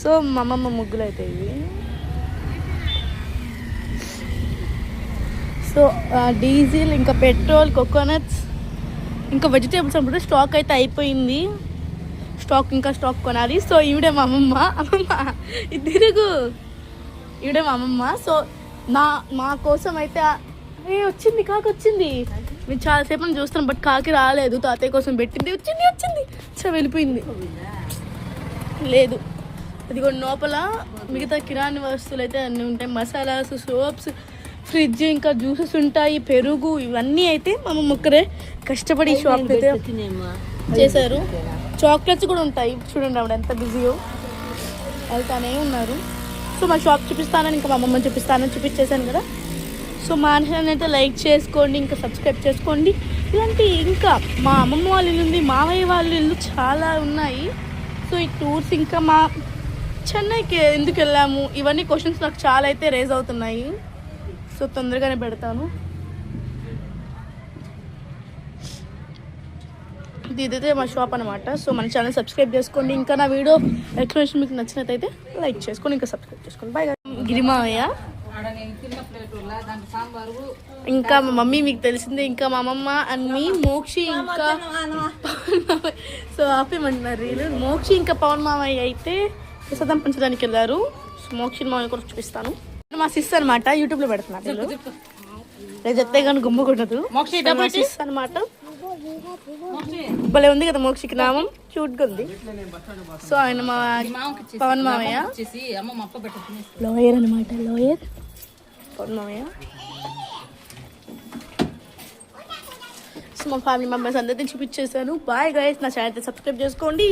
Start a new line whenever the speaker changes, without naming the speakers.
So మా అమ్మమ్మ ముగ్గులు అయితే ఇవి. సో డీజిల్, ఇంకా పెట్రోల్, కోకోనట్స్, ఇంకా వెజిటేబుల్స్ అన్నప్పుడు స్టాక్ అయితే అయిపోయింది. స్టాక్ కొనాలి. సో ఈవిడే మా అమ్మమ్మ. తిరుగు, ఈవిడే మా అమ్మమ్మ. సో మా కోసం అయితే వచ్చింది, కాకి వచ్చింది. మేము చాలాసేపు చూస్తున్నాం, బట్ కాకి రాలేదు. తాతయ్య కోసం పెట్టింది, వచ్చింది వెళ్ళిపోయింది. లేదు, అది కూడా లోపల మిగతా కిరాణా వస్తువులు అయితే అన్నీ ఉంటాయి. మసాలాస్, సోప్స్, ఫ్రిడ్జ్, ఇంకా జ్యూసెస్ ఉంటాయి, పెరుగు, ఇవన్నీ అయితే మా అమ్మమ్మ ఒక్కరే కష్టపడి షాప్ అయితే చేశారు. చాక్లెట్స్ కూడా ఉంటాయి. చూడండి ఆవిడ ఎంత బిజీయో, వెళ్తానే ఉన్నారు. సో మా షాప్ చూపిస్తానని, ఇంకా మా అమ్మమ్మని చూపించేశాను కదా. సో మా ఛానల్ అయితే లైక్ చేసుకోండి, ఇంకా సబ్స్క్రైబ్ చేసుకోండి. ఇలాంటి ఇంకా మా అమ్మమ్మ వాళ్ళ ఇల్లు ఉంది, మామయ్య వాళ్ళ ఇల్లు చాలా ఉన్నాయి. సో ఈ టూర్స్, ఇంకా మా చెన్నైకి ఎందుకు వెళ్ళాము, ఇవన్నీ క్వశ్చన్స్ నాకు చాలా అయితే రేజ్ అవుతున్నాయి. సో తొందరగానే పెడతాను. ఇదైతే మా షాప్ అనమాట. సో మన ఛానల్ సబ్స్క్రైబ్ చేసుకోండి. ఇంకా నా వీడియో ఎక్స్ప్లెనేషన్ మీకు నచ్చినట్టయితే లైక్ చేసుకోండి, ఇంకా సబ్స్క్రైబ్ చేసుకోండి. బాయ్. గిరిమావయ్య, ఇంకా మా మమ్మీ మీకు తెలిసిందే, ఇంకా మా అమ్మమ్మ అండ్ మీ మోక్షి, ఇంకా సో ఆపేమంటున్నారు రీలు. మోక్షి ఇంకా పవన్ మామయ్య అయితే ప్రసాదం పంచడానికి వెళ్ళారు. సో మోక్షి మామయ్య కూడా చూపిస్తాను. మా సిస్ అనమాట, యూట్యూబ్లో పెడుతున్నారు. నేను చెప్తే కానీ గుమ్మకూడదు. సిస్ అనమాట, భలే ఉంది కదా మోక్షికి నామం, క్యూట్గా ఉంది. సో ఆయన మా పవన్ మామయ్య, లోయర్ అనమాట, లోయర్ పవన్ మామయ్య. సో మా ఫ్యామిలీ మెంబర్స్ అందరినీ చూపించేసాను. బాయ్ గైస్, నా ఛానల్ సబ్స్క్రైబ్ చేసుకోండి.